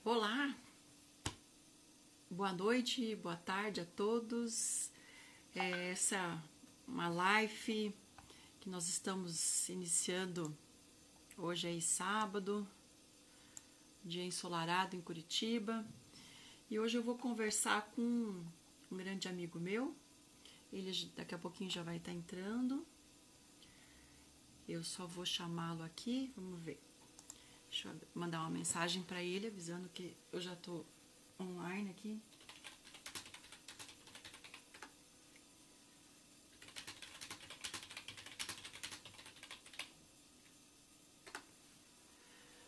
Olá, boa noite, boa tarde a todos. Essa é uma live que nós estamos iniciando hoje aí sábado, dia ensolarado em Curitiba. E hoje eu vou conversar com um grande amigo meu. Ele daqui a pouquinho já vai estar entrando. Eu só vou chamá-lo aqui, vamos ver. Deixa eu mandar uma mensagem para ele avisando que eu já estou online aqui.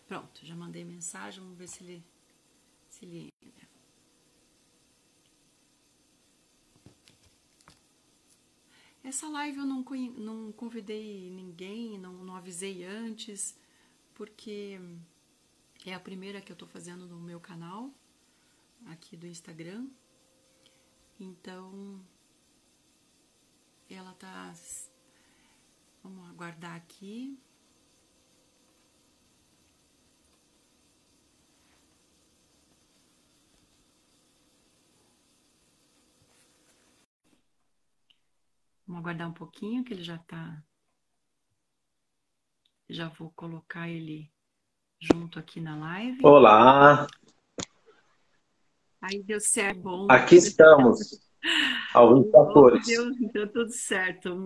Pronto, já mandei mensagem, vamos ver se ele entra. Essa live eu não convidei ninguém, não avisei antes, porque é a primeira que eu tô fazendo no meu canal, aqui do Instagram. Então, ela tá... Vamos aguardar aqui. Vamos aguardar um pouquinho que ele já tá... Já vou colocar ele junto aqui na live. Olá! Aí deu certo, bom. Aqui estamos, ao vivo a cores. Deus, então tudo certo.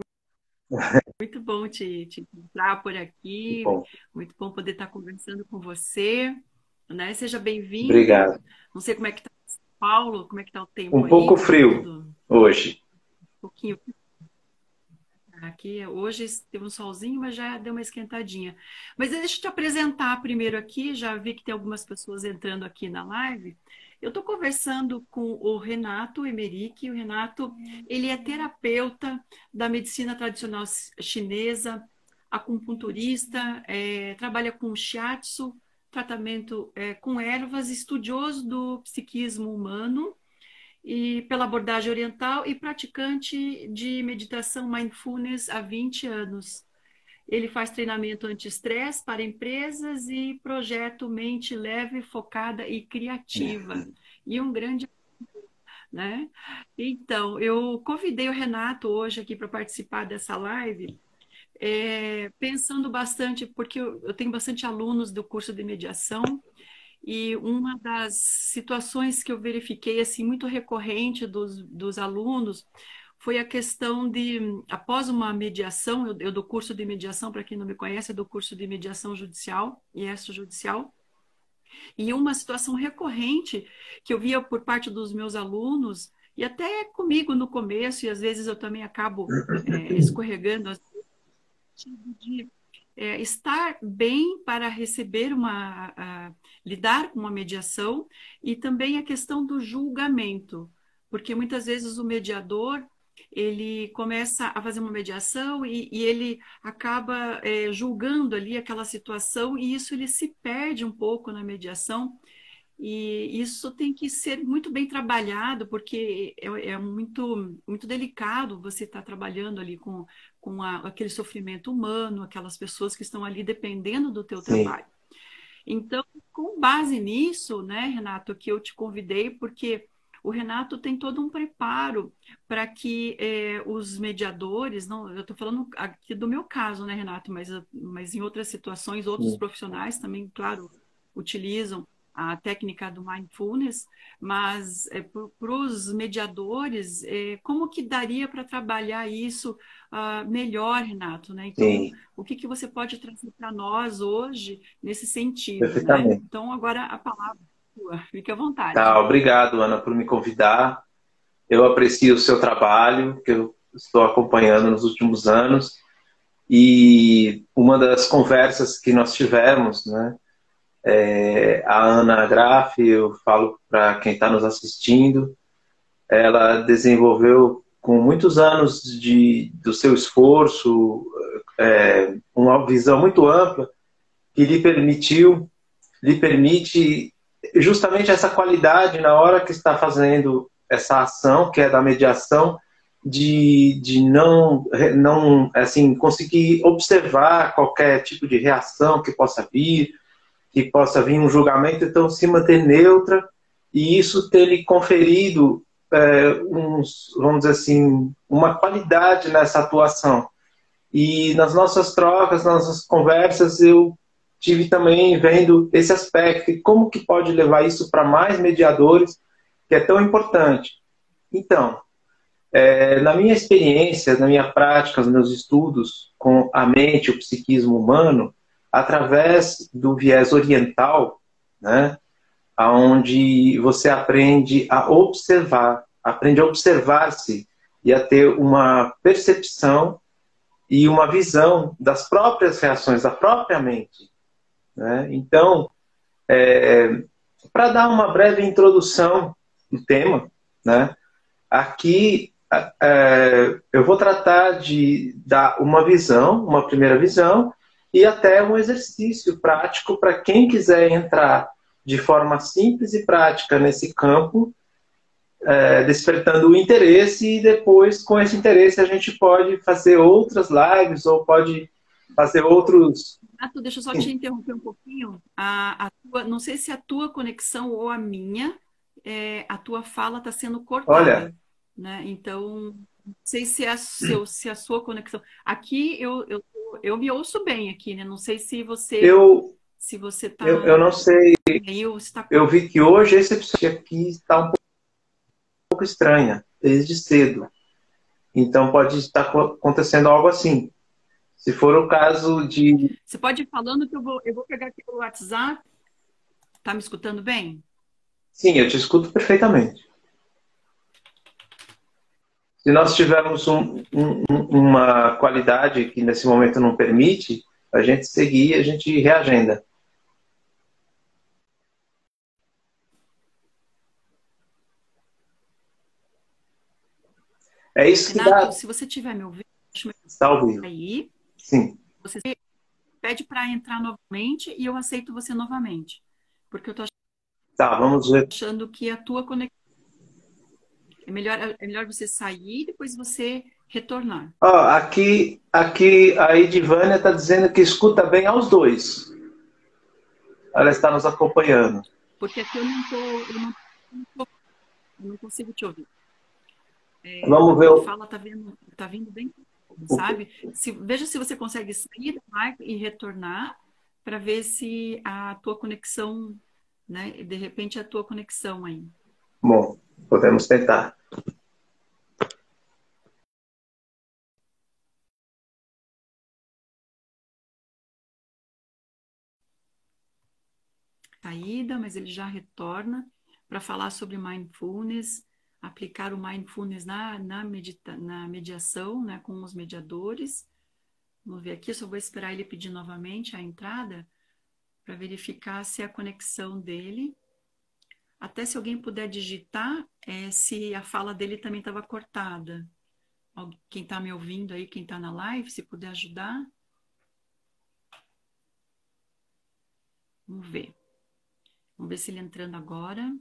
Muito bom te encontrar por aqui, Bom, muito bom poder estar conversando com você, né? Seja bem-vindo. obrigado. Não sei como é que tá São Paulo, como é que tá o tempo Um aí, pouco tá frio tudo hoje. um pouquinho. Aqui hoje teve um solzinho, mas já deu uma esquentadinha. Mas deixa eu te apresentar primeiro aqui, já vi que tem algumas pessoas entrando aqui na live. Eu estou conversando com o Renato Emerick. O Renato, ele é terapeuta da medicina tradicional chinesa, acupunturista, trabalha com shiatsu, tratamento com ervas, estudioso do psiquismo humano e pela abordagem oriental e praticante de meditação mindfulness há 20 anos. Ele faz treinamento anti-estresse para empresas e projeto Mente Leve, Focada e Criativa. E um grande, né? Então, eu convidei o Renato hoje aqui para participar dessa live, pensando bastante, porque eu tenho bastante alunos do curso de mediação. E uma das situações que eu verifiquei assim muito recorrente dos alunos foi a questão de, após uma mediação, eu dou curso de mediação, para quem não me conhece, eu dou curso de mediação judicial e extrajudicial, e uma situação recorrente que eu via por parte dos meus alunos, e até comigo no começo, e às vezes eu também acabo escorregando, de estar bem para receber lidar com uma mediação e também a questão do julgamento, porque muitas vezes o mediador ele começa a fazer uma mediação e ele acaba julgando ali aquela situação e isso ele se perde um pouco na mediação. E isso tem que ser muito bem trabalhado, porque é muito delicado você estar trabalhando ali com aquele sofrimento humano, aquelas pessoas que estão ali dependendo do teu Sim, trabalho. Então, com base nisso, né, Renato, que eu te convidei, porque o Renato tem todo um preparo para que os mediadores, não, eu estou falando aqui do meu caso, né, Renato, mas em outras situações, outros sim, profissionais também, claro, utilizam a técnica do mindfulness, mas para os mediadores, como que daria para trabalhar isso melhor, Renato, né? Então, sim, o que você pode trazer para nós hoje nesse sentido, né? perfeitamente. Então, agora a palavra é sua, fique à vontade. Tá, obrigado, Ana, por me convidar. Eu aprecio o seu trabalho, que eu estou acompanhando nos últimos anos. E uma das conversas que nós tivemos, né, a Ana Graff, eu falo para quem está nos assistindo, ela desenvolveu com muitos anos do seu esforço, uma visão muito ampla que lhe permite justamente essa qualidade na hora que está fazendo essa ação, que é da mediação, de não assim, conseguir observar qualquer tipo de reação que possa vir, que possa vir um julgamento, então se manter neutra e isso ter lhe conferido, vamos dizer assim, uma qualidade nessa atuação. E nas nossas trocas, nas nossas conversas, eu tive também vendo esse aspecto e como que pode levar isso para mais mediadores, que é tão importante. Então, na minha experiência, na minha prática, nos meus estudos com a mente e o psiquismo humano, através do viés oriental, né, onde você aprende a observar-se e a ter uma percepção e uma visão das próprias reações, da própria mente. Né? Então, para dar uma breve introdução do tema, né, aqui eu vou tratar de dar uma visão, uma primeira visão, e até um exercício prático para quem quiser entrar de forma simples e prática nesse campo, despertando o interesse, e depois, com esse interesse, a gente pode fazer outras lives ou pode fazer outros... Deixa eu só te interromper um pouquinho. Não sei se a tua conexão ou a minha, a tua fala está sendo cortada. Olha... Né? Então, não sei se a sua conexão... Aqui, eu me ouço bem aqui, né? Não sei se você... Se você está... Eu não sei. Eu vi que hoje esse episódio aqui está um pouco estranha, desde cedo. Então pode estar acontecendo algo assim. Se for o caso de... Você pode ir falando que eu vou pegar aqui o WhatsApp. Tá me escutando bem? Sim, eu te escuto perfeitamente. Se nós tivermos uma qualidade que nesse momento não permite, a gente seguir, a gente reagenda. É isso que Renato, dá... se você estiver me ouvindo, está ouvindo. Aí, sim. Você pede para entrar novamente e eu aceito você novamente. Porque eu estou vamos ver. achando que a tua conexão... É melhor você sair e depois você retornar. Aqui a Edivânia está dizendo que escuta bem aos dois. Ela está nos acompanhando. Porque aqui eu não consigo te ouvir. Vamos ver. A fala tá vindo bem, sabe? Veja se você consegue sair da live e retornar para ver se a tua conexão, né? De repente a tua conexão aí. Bom, podemos tentar. Saída, mas ele já retorna para falar sobre mindfulness, aplicar o mindfulness na mediação, né, com os mediadores. Vamos ver aqui, só vou esperar ele pedir novamente a entrada para verificar se a conexão dele... Até se alguém puder digitar, se a fala dele também estava cortada. Quem está me ouvindo aí, quem está na live, se puder ajudar. Vamos ver. Vamos ver se ele entrando agora.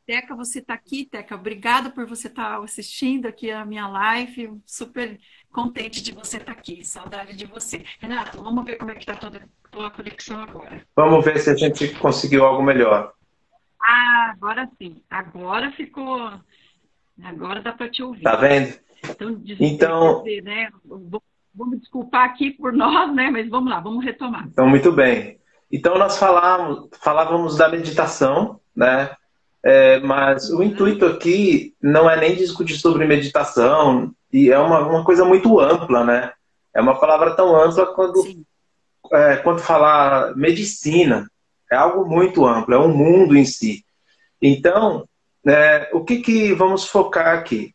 Teca, você está aqui, Teca. Obrigada por você estar assistindo aqui a minha live. Super contente de você estar aqui. Saudade de você. Renato, vamos ver como é que está toda a tua conexão agora. Vamos ver se a gente conseguiu algo melhor. Agora sim. Agora ficou... Agora dá para te ouvir. Tá vendo? Então... Né? Vamos desculpar aqui por nós, né? Mas vamos lá, vamos retomar. Então, muito bem. Então, nós falávamos da meditação, né? Mas o intuito aqui não é nem discutir sobre meditação, e é uma coisa muito ampla, né? É uma palavra tão ampla quando falar medicina. É algo muito amplo, é um mundo em si. Então, o que vamos focar aqui?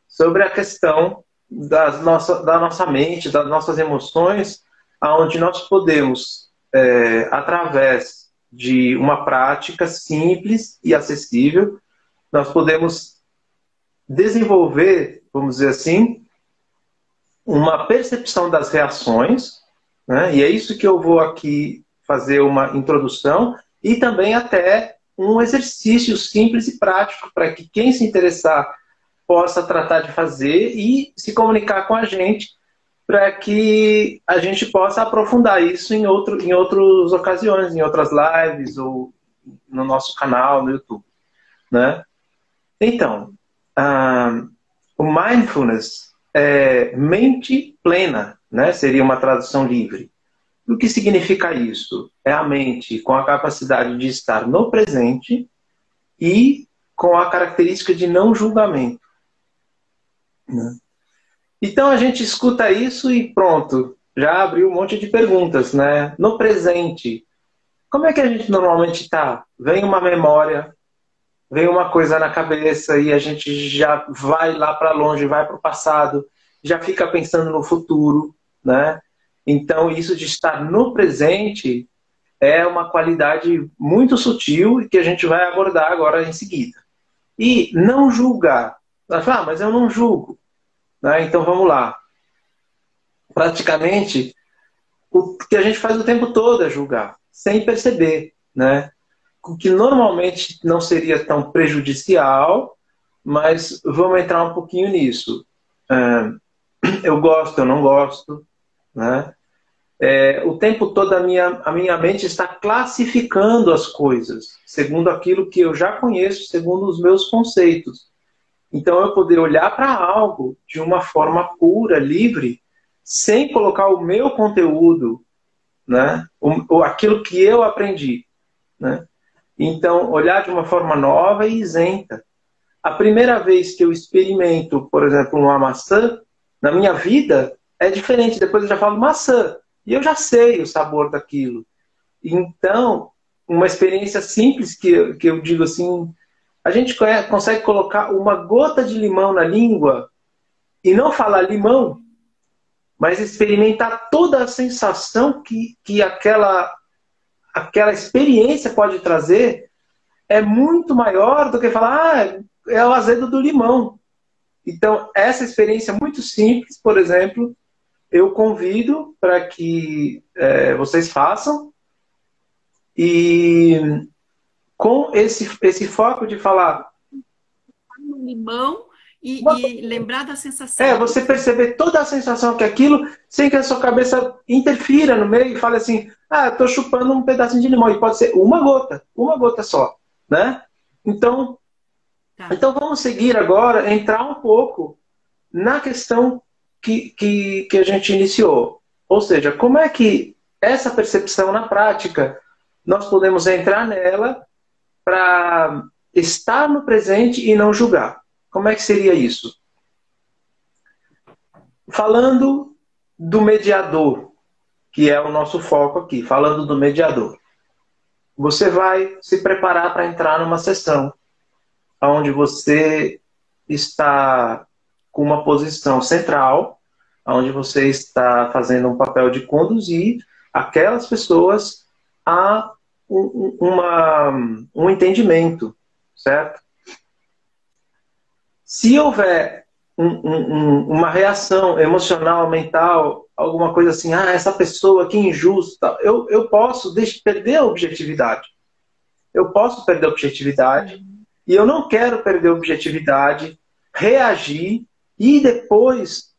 Sobre a questão da nossa mente, das nossas emoções, onde nós podemos, através de uma prática simples e acessível, nós podemos desenvolver, vamos dizer assim, uma percepção das reações, né? E é isso que eu vou aqui fazer uma introdução e também até um exercício simples e prático para que quem se interessar possa tratar de fazer e se comunicar com a gente para que a gente possa aprofundar isso em outras ocasiões, em outras lives ou no nosso canal no YouTube, né? Então, o mindfulness é mente plena, né? Seria uma tradução livre. O que significa isso? É a mente com a capacidade de estar no presente e com a característica de não julgamento, né? Então a gente escuta isso e pronto, já abriu um monte de perguntas, né? No presente, como é que a gente normalmente está? Vem uma memória, vem uma coisa na cabeça e a gente já vai lá para longe, vai para o passado, já fica pensando no futuro, né? Então isso de estar no presente é uma qualidade muito sutil e que a gente vai abordar agora em seguida. E não julgar. Mas eu não julgo, né? Então vamos lá. Praticamente, o que a gente faz o tempo todo é julgar, sem perceber, né? O que normalmente não seria tão prejudicial, mas vamos entrar um pouquinho nisso. Eu gosto, eu não gosto, né? O tempo todo a minha mente está classificando as coisas, segundo aquilo que eu já conheço, segundo os meus conceitos. Então eu poder olhar para algo de uma forma pura, livre, sem colocar o meu conteúdo, né? Aquilo que eu aprendi, né? Então, olhar de uma forma nova e isenta. A primeira vez que eu experimento, por exemplo, uma maçã, na minha vida, é diferente. Depois eu já falo maçã. E eu já sei o sabor daquilo. Então, uma experiência simples que eu digo assim, a gente consegue colocar uma gota de limão na língua e não falar limão, mas experimentar toda a sensação que aquela experiência pode trazer, é muito maior do que falar, é o azedo do limão. Então, essa experiência muito simples, por exemplo, eu convido para que vocês façam, e com esse foco de falar no limão e lembrar da sensação. Você perceber toda a sensação que aquilo, sem que a sua cabeça interfira no meio e fale assim, estou chupando um pedacinho de limão. E pode ser uma gota só, né? Então vamos seguir agora, entrar um pouco na questão que a gente iniciou. Ou seja, como é que essa percepção na prática, nós podemos entrar nela para estar no presente e não julgar. Como é que seria isso? Falando do mediador, que é o nosso foco aqui, falando do mediador. Você vai se preparar para entrar numa sessão onde você está com uma posição central, onde você está fazendo um papel de conduzir aquelas pessoas a um entendimento, certo? Se houver uma reação emocional, mental, alguma coisa assim, essa pessoa que injusta, eu posso perder a objetividade. Eu posso perder a objetividade e eu não quero perder a objetividade, reagir e depois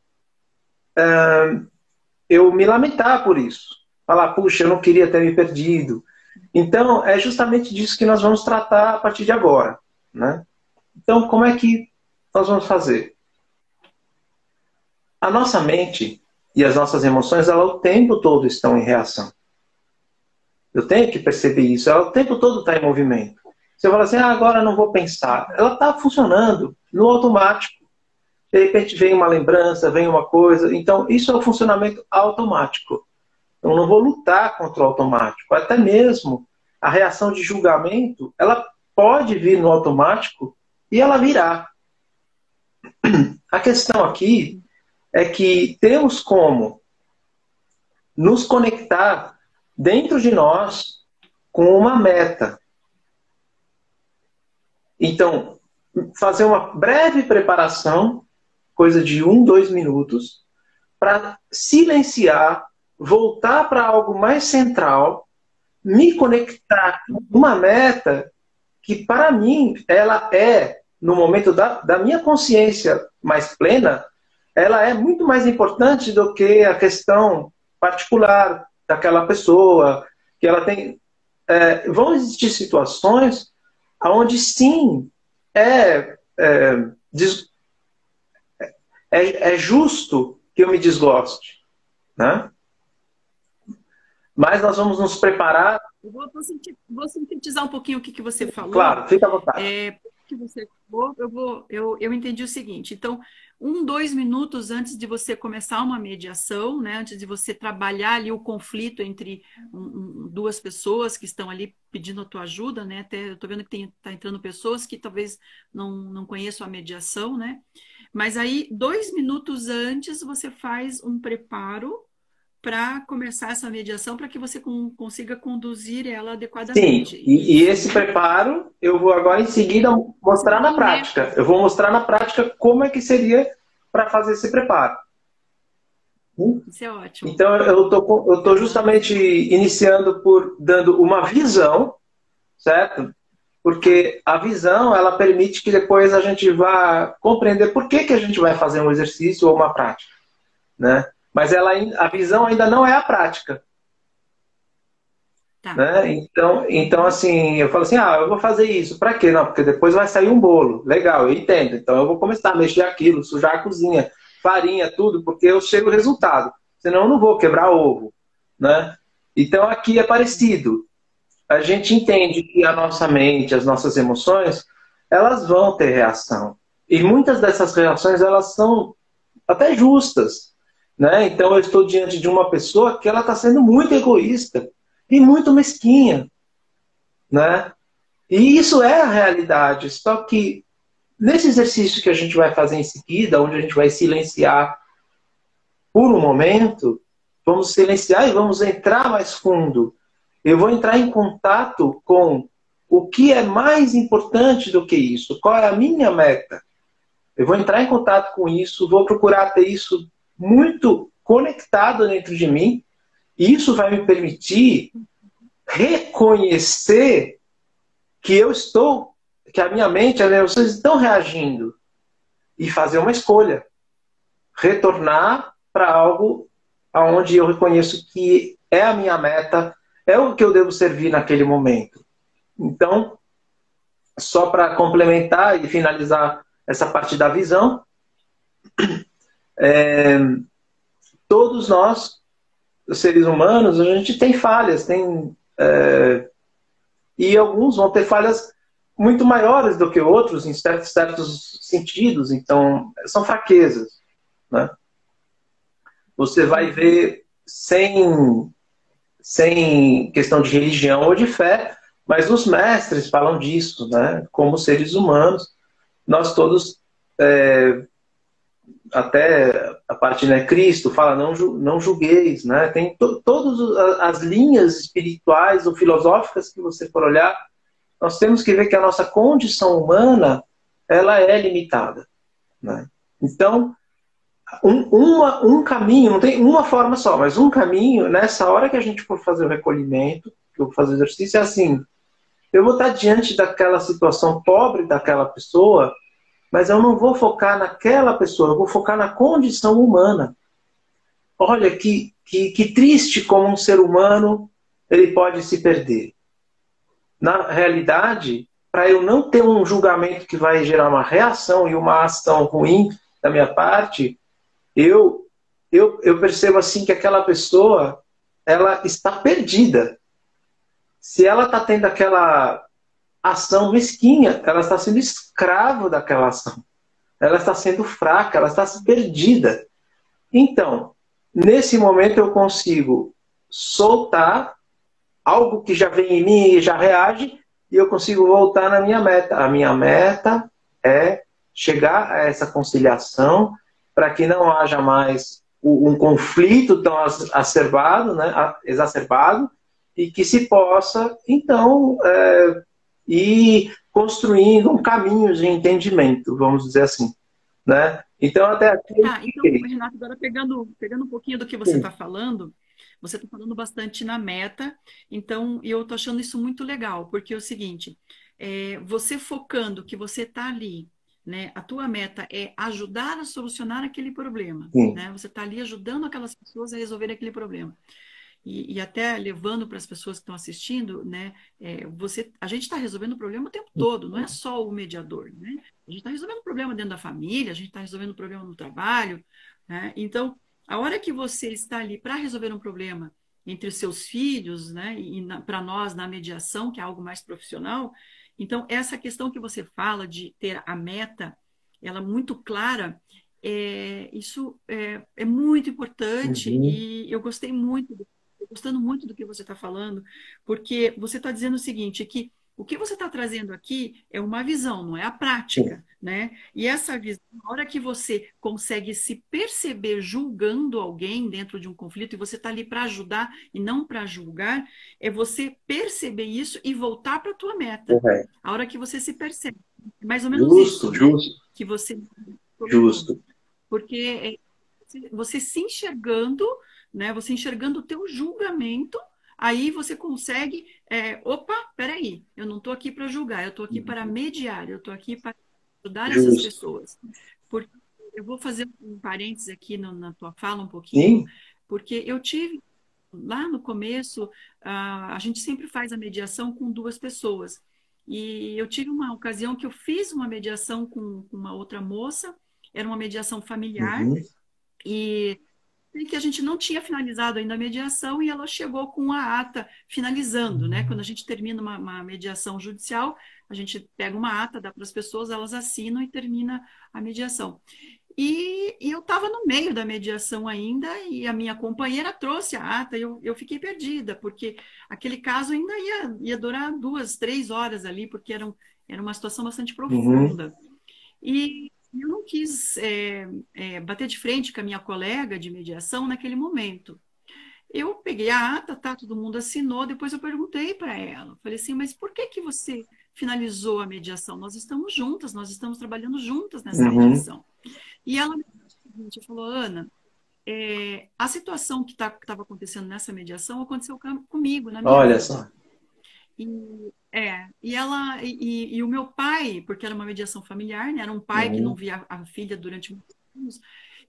eu me lamentar por isso. Falar, puxa, eu não queria ter me perdido. Então, é justamente disso que nós vamos tratar a partir de agora, né? Então, como é que nós vamos fazer? A nossa mente e as nossas emoções, elas o tempo todo estão em reação. Eu tenho que perceber isso. Ela o tempo todo está em movimento. Você fala assim, agora eu não vou pensar. Ela está funcionando no automático. De repente vem uma lembrança, vem uma coisa. Então, isso é o funcionamento automático. Eu não vou lutar contra o automático. Até mesmo a reação de julgamento, ela pode vir no automático e ela virá. A questão aqui é que temos como nos conectar dentro de nós com uma meta. Então, fazer uma breve preparação, coisa de 1, 2 minutos, para silenciar, voltar para algo mais central, me conectar com uma meta que, para mim, ela é, no momento da minha consciência mais plena, ela é muito mais importante do que a questão particular daquela pessoa, que ela tem. Vão existir situações onde sim é, é, é justo que eu me desgoste, né? Mas nós vamos nos preparar. Eu vou sintetizar um pouquinho o que, que você falou. Claro, fica à vontade. Que você falou, eu entendi o seguinte. Então, 2 minutos antes de você começar uma mediação, né, antes de você trabalhar ali o conflito entre duas pessoas que estão ali pedindo a tua ajuda, né? Até eu estou vendo que está entrando pessoas que talvez não conheçam a mediação, né? Mas aí, 2 minutos antes, você faz um preparo para começar essa mediação, para que você consiga conduzir ela Sim, adequadamente. e Isso, esse né? preparo eu vou agora em seguida Você mostrar na tem prática. metas. Eu vou mostrar na prática como é que seria para fazer esse preparo. Isso é ótimo. Então eu tô justamente iniciando por dando uma visão, certo? Tá. Porque a visão ela permite que depois a gente vá compreender por que, que a gente vai fazer um exercício ou uma prática, né? Mas a visão ainda não é a prática. Tá. Né? Então, Uhum. assim, eu falo assim, eu vou fazer isso. Para quê? Não, porque depois vai sair um bolo. Legal, eu entendo. Então eu vou começar a mexer aquilo, sujar a cozinha, farinha, tudo, porque eu chego o resultado. Senão eu não vou quebrar ovo, né? Então aqui é parecido. A gente entende que a nossa mente, as nossas emoções, elas vão ter reação. E muitas dessas reações, elas são até justas, né? Então eu estou diante de uma pessoa que ela está sendo muito egoísta e muito mesquinha, né? E isso é a realidade. Só que nesse exercício que a gente vai fazer em seguida, onde a gente vai silenciar por um momento, vamos silenciar e vamos entrar mais fundo. Eu vou entrar em contato com o que é mais importante do que isso. Qual é a minha meta? Eu vou entrar em contato com isso, vou procurar ter isso muito conectado dentro de mim, e isso vai me permitir reconhecer que a minha mente, as emoções estão reagindo e fazer uma escolha. Retornar para algo aonde eu reconheço que é a minha meta, é o que eu devo servir naquele momento. Então, só para complementar e finalizar essa parte da visão, é, todos nós, os seres humanos, a gente tem falhas, e alguns vão ter falhas muito maiores do que outros em certos sentidos, então são fraquezas, né? Você vai Uhum. ver sem questão de religião ou de fé, mas os mestres falam disso, né? Como seres humanos, nós todos, até a parte, né, Cristo fala não julgueis, né? Tem todas as linhas espirituais ou filosóficas que você for olhar, nós temos que ver que a nossa condição humana ela é limitada, né? Então, um caminho, não tem uma forma só, mas um caminho, nessa hora que a gente for fazer o recolhimento, que eu vou fazer o exercício, é assim, eu vou estar diante daquela situação pobre daquela pessoa, mas eu não vou focar naquela pessoa, eu vou focar na condição humana. Olha, que triste como um ser humano ele pode se perder. Na realidade, para eu não ter um julgamento que vai gerar uma reação e uma ação ruim da minha parte, eu, eu percebo assim que aquela pessoa ela está perdida. Se ela está tendo aquela ação mesquinha, ela está sendo escravo daquela ação. Ela está sendo fraca, ela está perdida. Então, nesse momento eu consigo soltar algo que já vem em mim e já reage, e eu consigo voltar na minha meta. A minha meta é chegar a essa conciliação para que não haja mais um conflito tão acerbado, né, exacerbado, e que se possa, então, ir construindo um caminho de entendimento, vamos dizer assim. Né? Então, até aqui eu Tá, então, expliquei. Renato, agora pegando um pouquinho do que Sim. você está falando bastante na meta, então eu estou achando isso muito legal, porque é o seguinte, você focando que você está ali né? A tua meta é ajudar a solucionar aquele problema, Sim. né? Você está ali ajudando aquelas pessoas a resolver aquele problema. E até levando para as pessoas que estão assistindo, né? A gente está resolvendo o problema o tempo todo, não é só o mediador, né? A gente está resolvendo o problema dentro da família, a gente está resolvendo o problema no trabalho, né? Então, a hora que você está ali para resolver um problema entre os seus filhos, né? E para nós, na mediação, que é algo mais profissional, então, essa questão que você fala de ter a meta, ela muito clara, isso é muito importante Uhum. e eu gostei muito tô gostando muito do que você está falando, porque você está dizendo o seguinte, que o que você está trazendo aqui é uma visão, não é a Sim. prática, né? E essa visão, na hora que você consegue se perceber julgando alguém dentro de um conflito, e você está ali para ajudar e não para julgar, é você perceber isso e voltar para a tua meta. Correto. A hora que você se percebe. É mais ou menos Justo, isso, né? justo, Que você colocou. justo. Porque você se enxergando, né? Você enxergando o teu julgamento, aí você consegue, opa, peraí, eu não estou aqui para julgar, eu estou aqui para mediar, eu estou aqui para ajudar essas Justo. pessoas. Porque eu vou fazer um parênteses aqui na tua fala um pouquinho, Sim. porque eu tive lá no começo, a gente sempre faz a mediação com duas pessoas. E eu tive uma ocasião que eu fiz uma mediação com uma outra moça, era uma mediação familiar, Uhum. e que a gente não tinha finalizado ainda a mediação e ela chegou com a ata finalizando, né? Quando a gente termina uma mediação judicial, a gente pega uma ata, dá para as pessoas, elas assinam e termina a mediação. E eu estava no meio da mediação ainda e a minha companheira trouxe a ata e eu fiquei perdida, porque aquele caso ainda ia durar 2, 3 horas ali, porque era uma situação bastante Uhum. profunda. E eu não quis bater de frente com a minha colega de mediação naquele momento. Eu peguei a ata, tá, todo mundo assinou, depois eu perguntei para ela, falei assim, mas por que que você finalizou a mediação? Nós estamos juntas, nós estamos trabalhando juntas nessa Uhum. mediação. E ela me disse o seguinte, falou, Ana, a situação que estava acontecendo nessa mediação aconteceu comigo, na minha Olha vida. só. E o meu pai, porque era uma mediação familiar, né? Era um pai que não Uhum. via a filha durante muitos anos,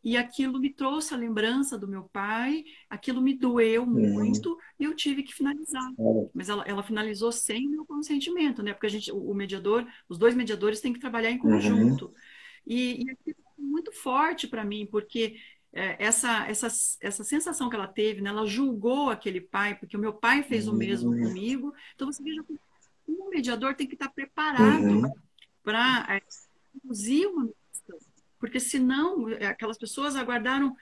e aquilo me trouxe a lembrança do meu pai, aquilo me doeu Uhum. muito e eu tive que finalizar. Olha. Mas ela finalizou sem o meu consentimento, né? Porque o mediador, os dois mediadores têm que trabalhar em Uhum. conjunto. E aquilo foi muito forte para mim, porque essa sensação que ela teve, né? Ela julgou aquele pai, porque o meu pai fez o mesmo Uhum. comigo. Então você veja um mediador tem que estar preparado Uhum. para conduzir uma mediação, porque senão aquelas pessoas aguardaram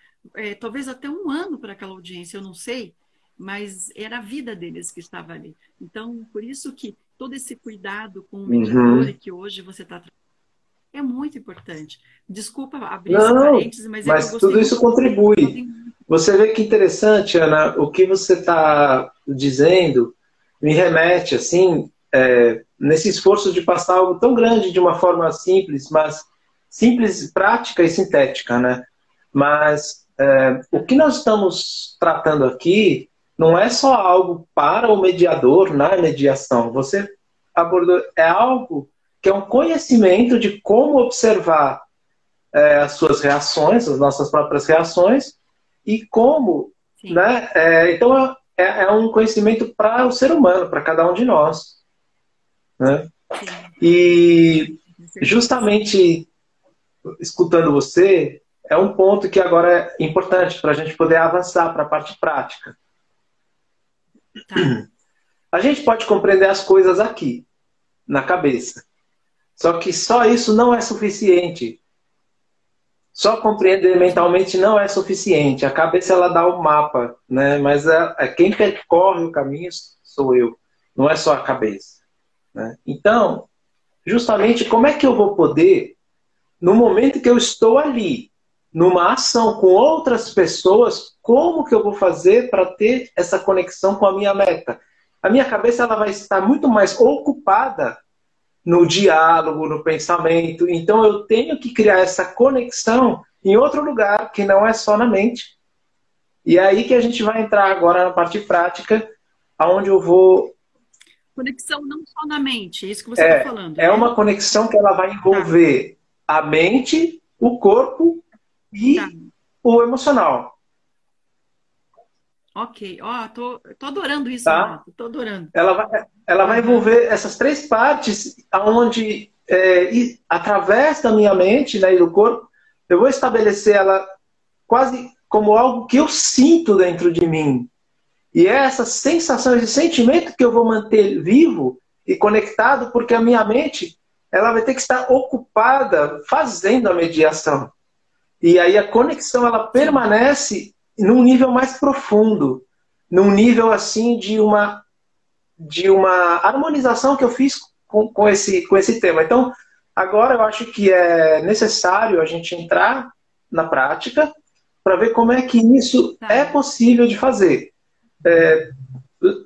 talvez até um ano para aquela audiência, eu não sei, mas era a vida deles que estava ali. Então, por isso que todo esse cuidado com o mediador e Uhum. que hoje você está é muito importante. Desculpa abrir esse Não, parêntese, mas é que eu mas gostei tudo muito isso do que você falou. contribui. Você vê que interessante, Ana, o que você está dizendo me remete, assim, nesse esforço de passar algo tão grande de uma forma simples, mas simples, prática e sintética, né? Mas o que nós estamos tratando aqui não é só algo para o mediador na mediação. Você abordou, é algo que é um conhecimento de como observar as suas reações, as nossas próprias reações, e como, Sim, né? Então é um conhecimento para o ser humano, para cada um de nós, né? sim, E com certeza. justamente escutando você é um ponto que agora é importante para a gente poder avançar para a parte prática. Tá. A gente pode compreender as coisas aqui, na cabeça. Só que só isso não é suficiente. Só compreender Sim, mentalmente não é suficiente. A cabeça ela dá o mapa, né? Mas quem percorre o caminho sou eu, não é só a cabeça, né? Então, justamente como é que eu vou poder, no momento que eu estou ali, numa ação com outras pessoas, como que eu vou fazer para ter essa conexão com a minha meta? A minha cabeça ela vai estar muito mais ocupada no diálogo, no pensamento. Então eu tenho que criar essa conexão em outro lugar, que não é só na mente. E é aí que a gente vai entrar agora na parte prática, aonde eu vou... conexão não só na mente, é isso que você está falando, É né? uma conexão que ela vai Tá. envolver a mente, o corpo e Tá. o emocional, Ok. Ó, tô adorando isso, tá? Renato. Tô adorando. Ela vai Aham. envolver essas três partes, onde, através da minha mente, né, e do corpo, eu vou estabelecer ela quase como algo que eu sinto dentro de mim. E é essa sensação, esse sentimento que eu vou manter vivo e conectado, porque a minha mente ela vai ter que estar ocupada fazendo a mediação. E aí a conexão ela Sim. permanece num nível mais profundo, num nível assim de uma harmonização que eu fiz com esse tema. Então, agora eu acho que é necessário a gente entrar na prática para ver como é que isso é Tá. possível de fazer.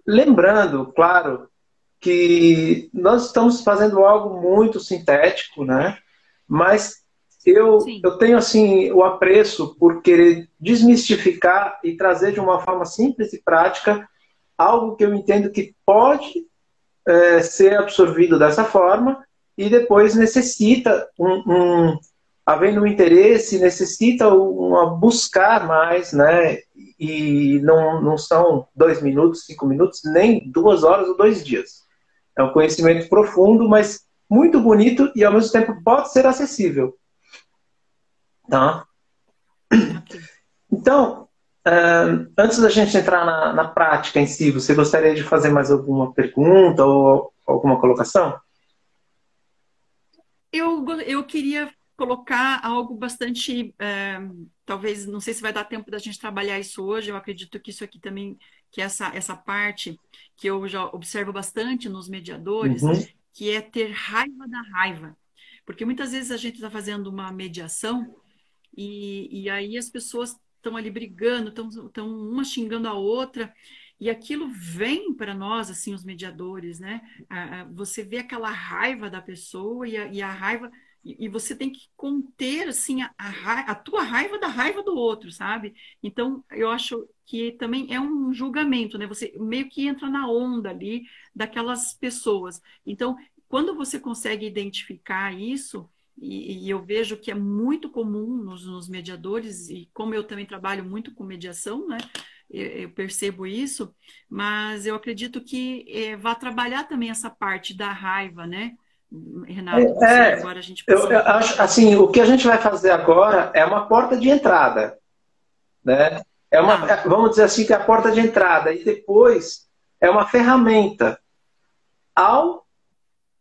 Lembrando, claro, que nós estamos fazendo algo muito sintético, né? Mas eu Sim. tenho assim o apreço por querer desmistificar e trazer de uma forma simples e prática algo que eu entendo que pode ser absorvido dessa forma e depois necessita havendo um interesse, necessita buscar mais, né? E não são 2 minutos, 5 minutos, nem 2 horas ou 2 dias. É um conhecimento profundo, mas muito bonito e ao mesmo tempo pode ser acessível, tá? Ok. Então, antes da gente entrar na prática em si, você gostaria de fazer mais alguma pergunta ou alguma colocação? Eu queria colocar algo bastante, talvez, não sei se vai dar tempo da gente trabalhar isso hoje. Eu acredito que isso aqui também, que essa parte que eu já observo bastante nos mediadores, Uhum. que é ter raiva da raiva. Porque muitas vezes a gente está fazendo uma mediação e aí as pessoas estão ali brigando, estão uma xingando a outra, e aquilo vem para nós, assim, os mediadores, né? Você vê aquela raiva da pessoa e a raiva, e você tem que conter, assim, a tua raiva da raiva do outro, sabe? Então, eu acho que também é um julgamento, né? Você meio que entra na onda ali daquelas pessoas. Então, quando você consegue identificar isso, e eu vejo que é muito comum nos mediadores, e como eu também trabalho muito com mediação, né? Eu percebo isso, mas eu acredito que vai trabalhar também essa parte da raiva, né? Renato, não sei, É, agora a gente eu passando. acho assim, o que a gente vai fazer agora é uma porta de entrada, né? Tá, Vamos dizer assim que é a porta de entrada e depois é uma ferramenta. Ao,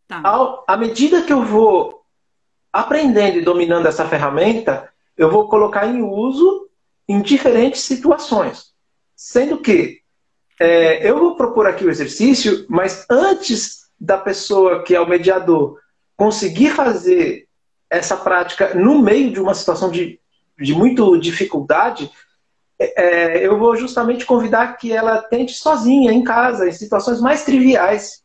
tá, à medida que eu vou aprendendo e dominando essa ferramenta, eu vou colocar em uso em diferentes situações. Sendo que ok. eu vou propor aqui o exercício, mas antes da pessoa que é o mediador conseguir fazer essa prática no meio de uma situação de muita dificuldade, eu vou justamente convidar que ela tente sozinha, em casa, em situações mais triviais,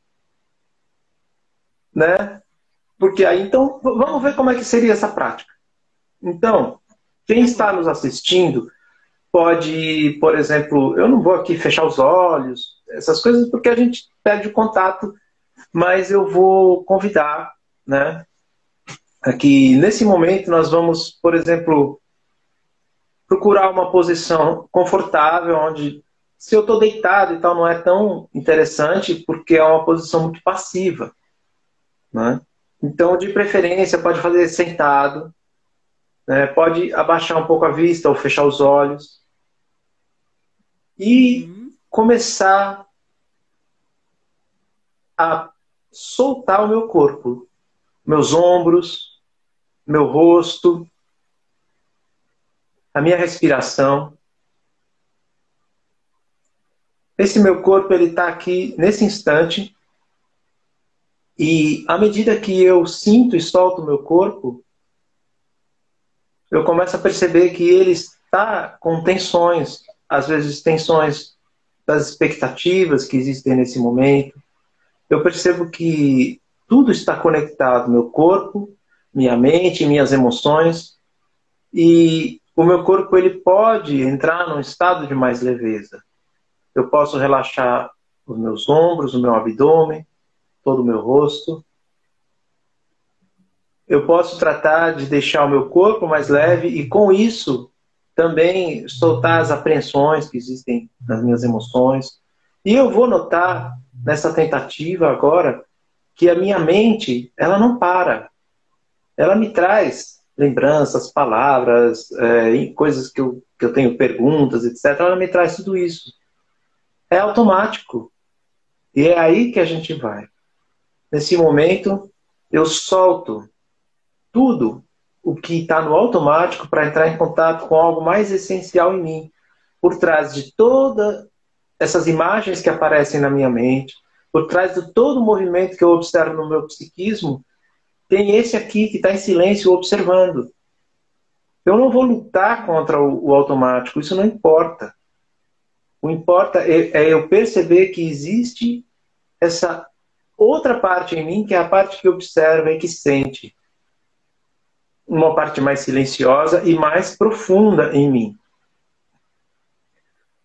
né? Ok. Porque aí, então, vamos ver Aham. como é que seria essa prática. Então, quem Tá está bom. nos assistindo pode, por exemplo, eu não vou aqui fechar os olhos, essas coisas, porque a gente perde o contato, mas eu vou convidar, né? Aqui, nesse momento, nós vamos, por exemplo, procurar uma posição confortável, onde, se eu estou deitado e tal, não é tão interessante, porque é uma posição muito passiva, né? Então, de preferência, pode fazer sentado, né? Pode abaixar um pouco a vista ou fechar os olhos e Uhum. começar a soltar o meu corpo, meus ombros, meu rosto, a minha respiração. Esse meu corpo ele está aqui nesse instante e à medida que eu sinto e solto o meu corpo, eu começo a perceber que ele está com tensões, às vezes tensões das expectativas que existem nesse momento. Eu percebo que tudo está conectado, meu corpo, minha mente, minhas emoções, e o meu corpo ele pode entrar num estado de mais leveza. Eu posso relaxar os meus ombros, o meu abdômen, todo o meu rosto. eu posso tratar de deixar o meu corpo mais leve e, com isso, também soltar as apreensões que existem nas minhas emoções. E eu vou notar, nessa tentativa agora, que a minha mente, ela não para. Ela me traz lembranças, palavras, coisas que eu tenho perguntas, etc. Ela me traz tudo isso. É automático. E é aí que a gente vai. Nesse momento, eu solto tudo o que está no automático para entrar em contato com algo mais essencial em mim. Por trás de todas essas imagens que aparecem na minha mente, por trás de todo o movimento que eu observo no meu psiquismo, tem esse aqui que está em silêncio observando. Eu não vou lutar contra o automático, isso não importa. O que importa é eu perceber que existe essa outra parte em mim, que é a parte que observa e que sente. Uma parte mais silenciosa e mais profunda em mim.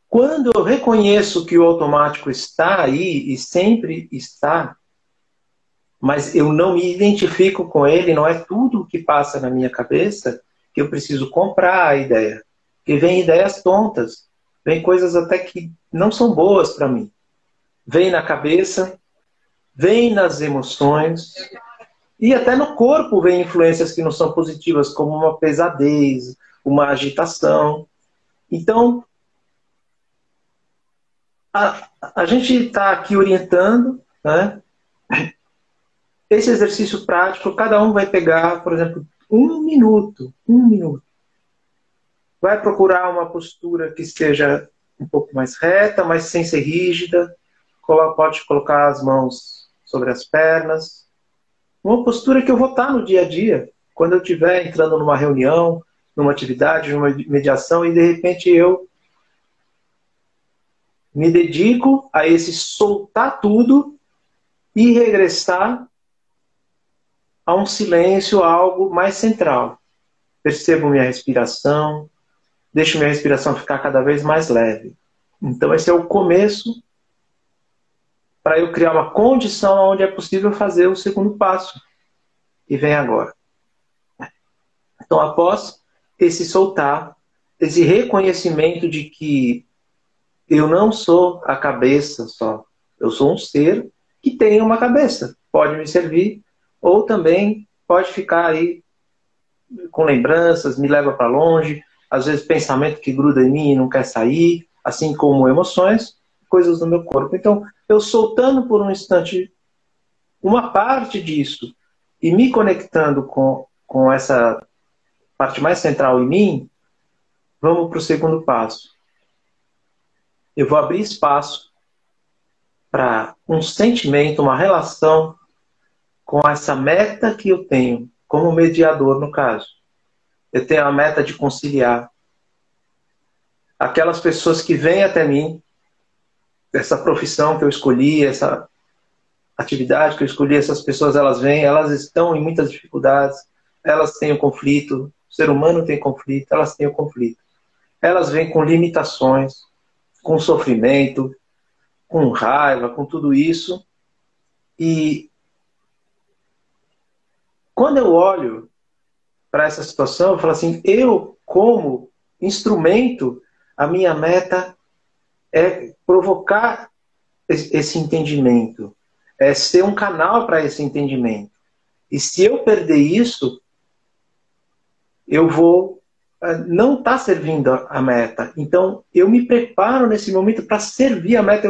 Quando eu reconheço que o automático está aí e sempre está, mas eu não me identifico com ele, não é tudo o que passa na minha cabeça que eu preciso comprar a ideia. Porque vem ideias tontas, vem coisas até que não são boas para mim. Vem na cabeça, vem nas emoções, e até no corpo vem influências que não são positivas, como uma pesadez, uma agitação. Então, a gente está aqui orientando, né? Esse exercício prático, cada um vai pegar, por exemplo, um minuto. Vai procurar uma postura que esteja um pouco mais reta, mas sem ser rígida. Pode colocar as mãos sobre as pernas. Uma postura que eu vou estar no dia a dia, quando eu estiver entrando numa reunião, numa atividade, numa mediação, e de repente eu me dedico a esse soltar tudo e regressar a um silêncio, a algo mais central. Percebo minha respiração, deixo minha respiração ficar cada vez mais leve. Então esse é o começo para eu criar uma condição onde é possível fazer o segundo passo, que vem agora. Então, após esse soltar, esse reconhecimento de que eu não sou a cabeça só, eu sou um ser que tem uma cabeça, pode me servir, ou também pode ficar aí com lembranças, me leva para longe, às vezes pensamento que gruda em mim e não quer sair, assim como emoções, coisas do meu corpo. Então, eu soltando por um instante uma parte disso e me conectando com essa parte mais central em mim, vamos para o segundo passo. Eu vou abrir espaço para um sentimento, uma relação com essa meta que eu tenho, como mediador no caso. Eu tenho a meta de conciliar aquelas pessoas que vêm até mim, essa profissão que eu escolhi, essa atividade que eu escolhi, essas pessoas, elas vêm, elas estão em muitas dificuldades, elas têm o conflito, o ser humano tem conflito, elas têm o conflito. Elas vêm com limitações, com sofrimento, com raiva, com tudo isso. E quando eu olho para essa situação, eu falo assim, eu, como instrumento, a minha meta é provocar esse entendimento, é ser um canal para esse entendimento. E se eu perder isso, eu vou não estar servindo a meta. Então, eu me preparo nesse momento para servir a meta.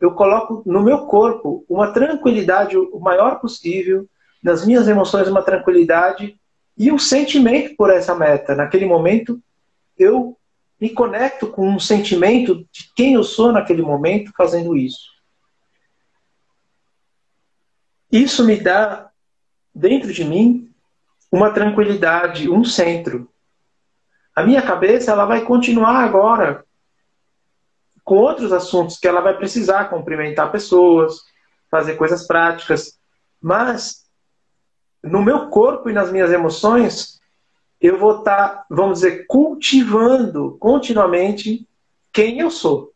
Eu coloco no meu corpo uma tranquilidade o maior possível, nas minhas emoções uma tranquilidade e um sentimento por essa meta. Naquele momento, eu me conecto com um sentimento de quem eu sou naquele momento fazendo isso. Isso me dá, dentro de mim, uma tranquilidade, um centro. A minha cabeça ela vai continuar agora com outros assuntos que ela vai precisar cumprimentar pessoas, fazer coisas práticas. Mas no meu corpo e nas minhas emoções, eu vou estar, vamos dizer, cultivando continuamente quem eu sou.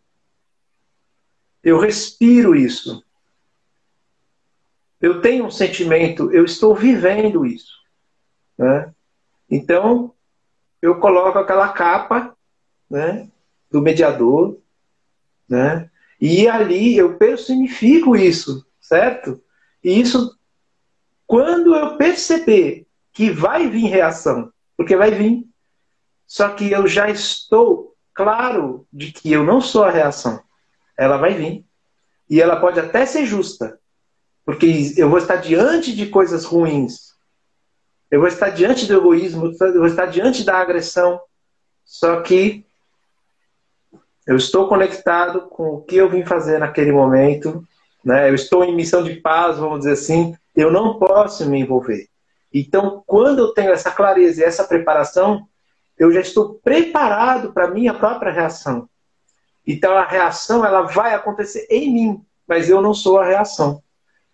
Eu respiro isso. Eu tenho um sentimento, eu estou vivendo isso. né? Então, eu coloco aquela capa, né, do mediador, né? E ali eu personifico isso, certo? E isso, quando eu perceber que vai vir reação, porque vai vir, só que eu já estou claro de que eu não sou a reação. Ela vai vir. E ela pode até ser justa, porque eu vou estar diante de coisas ruins. Eu vou estar diante do egoísmo, eu vou estar diante da agressão. Só que eu estou conectado com o que eu vim fazer naquele momento, né? Eu estou em missão de paz, vamos dizer assim. Eu não posso me envolver. Então, quando eu tenho essa clareza e essa preparação, eu já estou preparado para a minha própria reação. Então, a reação ela vai acontecer em mim, mas eu não sou a reação.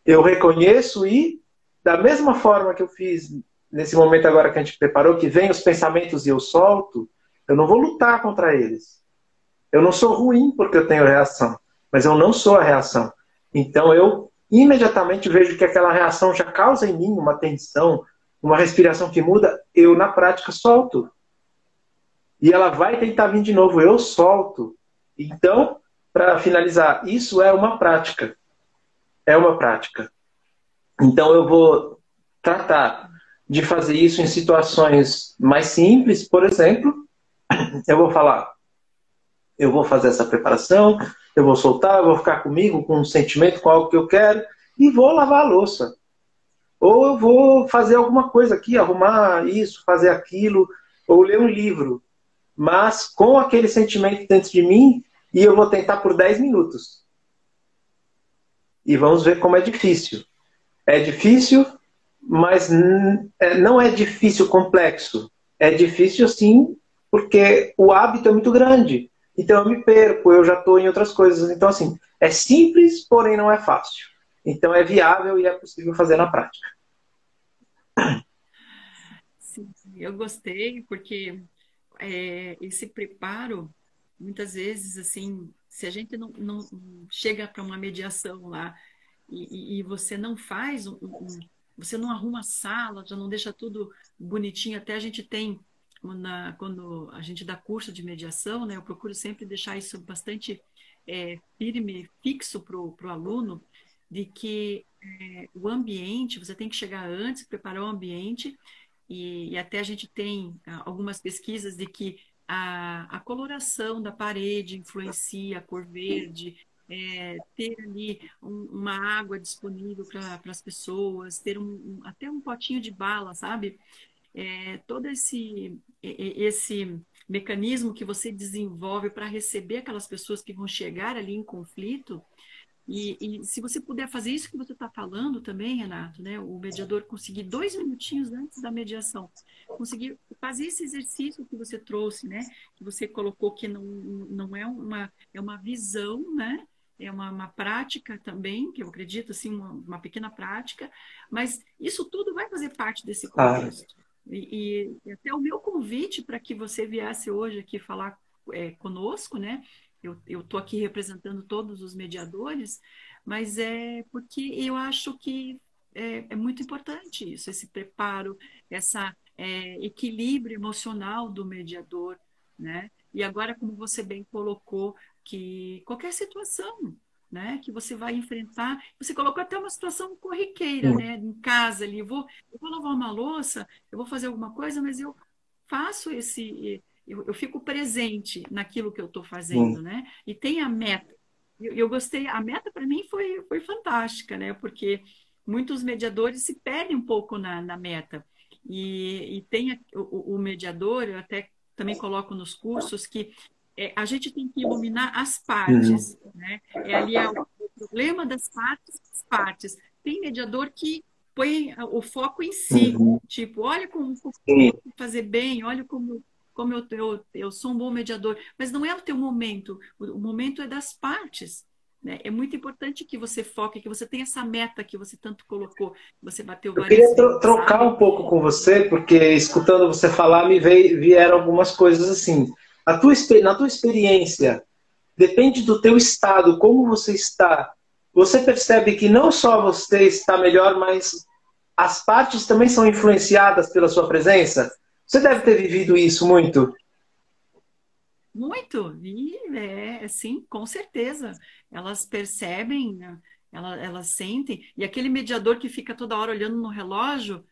Eu reconheço e, da mesma forma que eu fiz nesse momento agora que a gente preparou, que vem os pensamentos e eu solto, eu não vou lutar contra eles. Eu não sou ruim porque eu tenho reação, mas eu não sou a reação. Então eu imediatamente vejo que aquela reação já causa em mim uma tensão, uma respiração que muda, eu na prática solto. E ela vai tentar vir de novo, eu solto. Então, para finalizar, isso é uma prática. É uma prática. Então eu vou tratar de fazer isso em situações mais simples, por exemplo, eu vou falar, eu vou fazer essa preparação, eu vou soltar, eu vou ficar comigo, com um sentimento, com algo que eu quero, e vou lavar a louça. Ou eu vou fazer alguma coisa aqui, arrumar isso, fazer aquilo, ou ler um livro. Mas com aquele sentimento dentro de mim, e eu vou tentar por 10 minutos. E vamos ver como é difícil. É difícil, mas não é difícil complexo. É difícil, sim, porque o hábito é muito grande. Então eu me perco, eu já estou em outras coisas. Então, assim, é simples, porém não é fácil. Então é viável e é possível fazer na prática. Sim, eu gostei, porque esse preparo, muitas vezes, assim, se a gente não chega para uma mediação lá e você não faz, você não arruma a sala, já não deixa tudo bonitinho, até a gente tem, quando a gente dá curso de mediação, né, eu procuro sempre deixar isso bastante firme, fixo para o aluno, de que o ambiente, você tem que chegar antes, preparar o ambiente, e até a gente tem algumas pesquisas de que a coloração da parede influencia a cor verde, ter ali uma água disponível para as pessoas, ter até um potinho de bala, sabe? Todo esse mecanismo que você desenvolve para receber aquelas pessoas que vão chegar ali em conflito. E se você puder fazer isso que você está falando também, Renato, né? O mediador conseguir 2 minutinhos antes da mediação, conseguir fazer esse exercício que você trouxe, né? Que você colocou que não é uma visão, né? É uma prática também, que eu acredito, assim, uma pequena prática, mas isso tudo vai fazer parte desse Ah, contexto. E até o meu convite para que você viesse hoje aqui falar conosco, né? Eu estou aqui representando todos os mediadores, mas é porque eu acho que é muito importante isso, esse preparo, esse equilíbrio emocional do mediador, né? E agora, como você bem colocou, que qualquer situação, né, que você vai enfrentar, você colocou até uma situação corriqueira, sim, né, em casa ali, eu vou lavar uma louça, eu vou fazer alguma coisa, mas eu faço eu fico presente naquilo que eu estou fazendo, sim. né? E tem a meta. Eu gostei, a meta para mim foi fantástica, né? Porque muitos mediadores se perdem um pouco na meta. E tem o mediador, eu até também coloco nos cursos, que a gente tem que iluminar as Uhum. partes, né? Ali é o problema das partes, as partes. Tem mediador que põe o foco em si, Uhum. tipo, olha como Sim. fazer bem, olha como eu sou um bom mediador, mas não é o teu momento, o momento é das partes. Né? É muito importante que você foque, que você tenha essa meta que você tanto colocou, que você bateu Eu queria várias vezes, trocar sabe? um pouco com você, porque escutando você falar, vieram algumas coisas assim. Na tua experiência, depende do teu estado, como você está. Você percebe que não só você está melhor, mas as partes também são influenciadas pela sua presença? Você deve ter vivido isso muito. Muito, e sim, com certeza. Elas percebem, né? Elas sentem, e aquele mediador que fica toda hora olhando no relógio,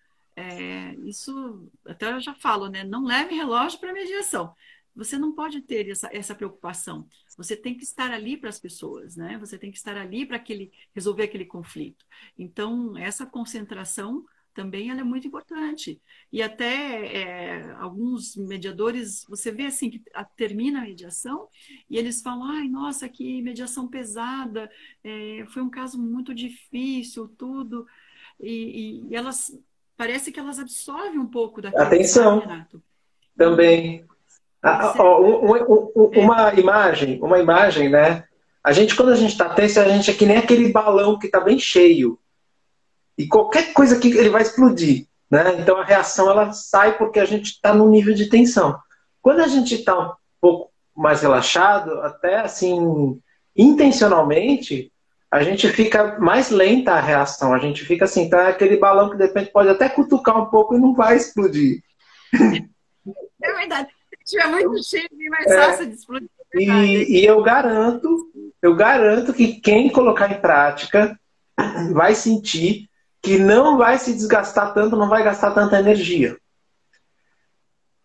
isso até eu já falo, né? Não leve relógio para mediação. Você não pode ter essa preocupação. Você tem que estar ali para as pessoas, né? Você tem que estar ali para resolver aquele conflito. Então, essa concentração também ela é muito importante. E até alguns mediadores, você vê assim que termina a mediação e eles falam, ai, nossa, que mediação pesada, foi um caso muito difícil, tudo. E elas, parece que elas absorvem um pouco daquilo, sabe, Atenção, Renato? E também. você, Ó, é, uma imagem, né? Quando a gente está tenso, a gente é que nem aquele balão que está bem cheio. E qualquer coisa que ele vai explodir, né? Então a reação ela sai porque a gente está num nível de tensão. Quando a gente está um pouco mais relaxado, até assim, intencionalmente, a gente fica mais lenta a reação. A gente fica assim, tá aquele balão que de repente pode até cutucar um pouco e não vai explodir. é verdade. Se estiver muito cheio, é mais fácil de explodir, é verdade. E eu garanto que quem colocar em prática vai sentir que não vai se desgastar tanto, não vai gastar tanta energia.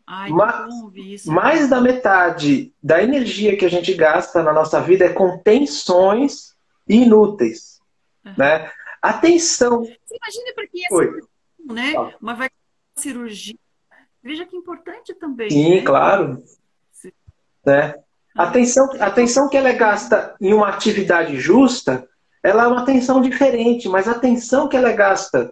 Ai, que Ma- bom ouvir isso, Mais da Renato. metade da energia que a gente gasta na nossa vida é com tensões inúteis, Aham. né? A tensão. Você imagina para quem é Oi. cirurgião, né? Uma vai cirurgia, veja que importante também, Sim, né? claro, né? A Qual que atenção que ela é gasta em uma atividade justa, ela é uma atenção diferente, mas a atenção que ela é gasta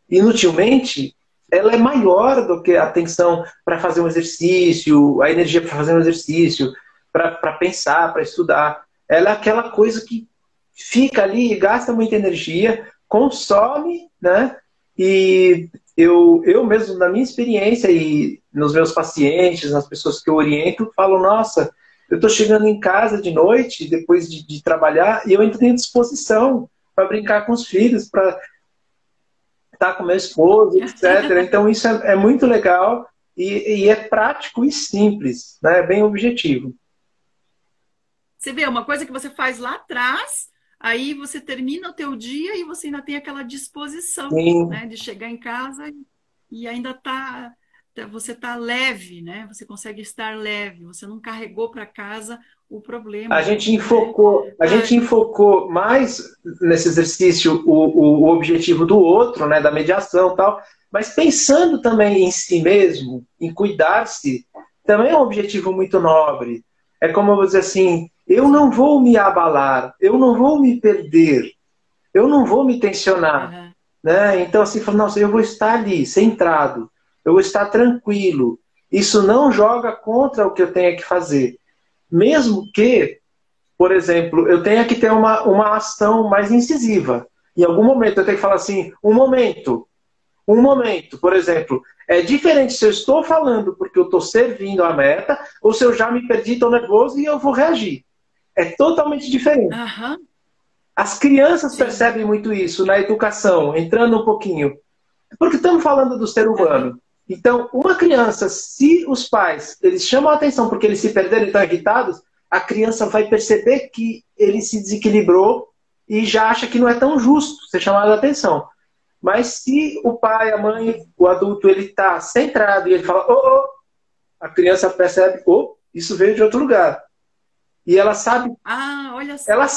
inutilmente, ela é maior do que a atenção para fazer um exercício, a energia para fazer um exercício, para pensar, para estudar. Ela é aquela coisa que fica ali, gasta muita energia, consome, né? E eu mesmo, na minha experiência e nos meus pacientes, nas pessoas que eu oriento, falo, nossa, eu estou chegando em casa de noite, depois de trabalhar, e eu entro em disposição para brincar com os filhos, para estar com meu esposo, etc. Então isso é muito legal e é prático e simples, né? É bem objetivo. você vê, uma coisa que você faz lá atrás, aí você termina o teu dia e você ainda tem aquela disposição, Sim. né, de chegar em casa e ainda você tá leve, né? Você consegue estar leve, você não carregou para casa o problema, né? A gente enfocou mais nesse exercício o objetivo do outro, né, da mediação e tal, mas pensando também em si mesmo, em cuidar-se, também é um objetivo muito nobre. É como eu vou dizer assim, eu não Sim. vou me abalar, eu não vou me perder, eu não vou me tensionar, Aham. né? Então assim, fala, nossa, eu vou estar ali, centrado, eu vou estar tranquilo. Isso não joga contra o que eu tenho que fazer. Mesmo que, por exemplo, eu tenha que ter uma ação mais incisiva. Em algum momento eu tenho que falar assim, um momento, por exemplo. É diferente se eu estou falando porque eu estou servindo a meta ou se eu já me perdi, estou nervoso e eu vou reagir. É totalmente diferente. Aham. As crianças Sim. percebem muito isso na educação, entrando um pouquinho. Porque estamos falando do ser Aham. humano. Então, uma criança, se os pais eles chamam a atenção porque eles se perderam e estão irritados, a criança vai perceber que ele se desequilibrou e já acha que não é tão justo ser chamado a atenção. Mas se o pai, a mãe, o adulto, ele está centrado e ele fala, oh, oh, a criança percebe, oh, isso veio de outro lugar. E Ah, olha só. ela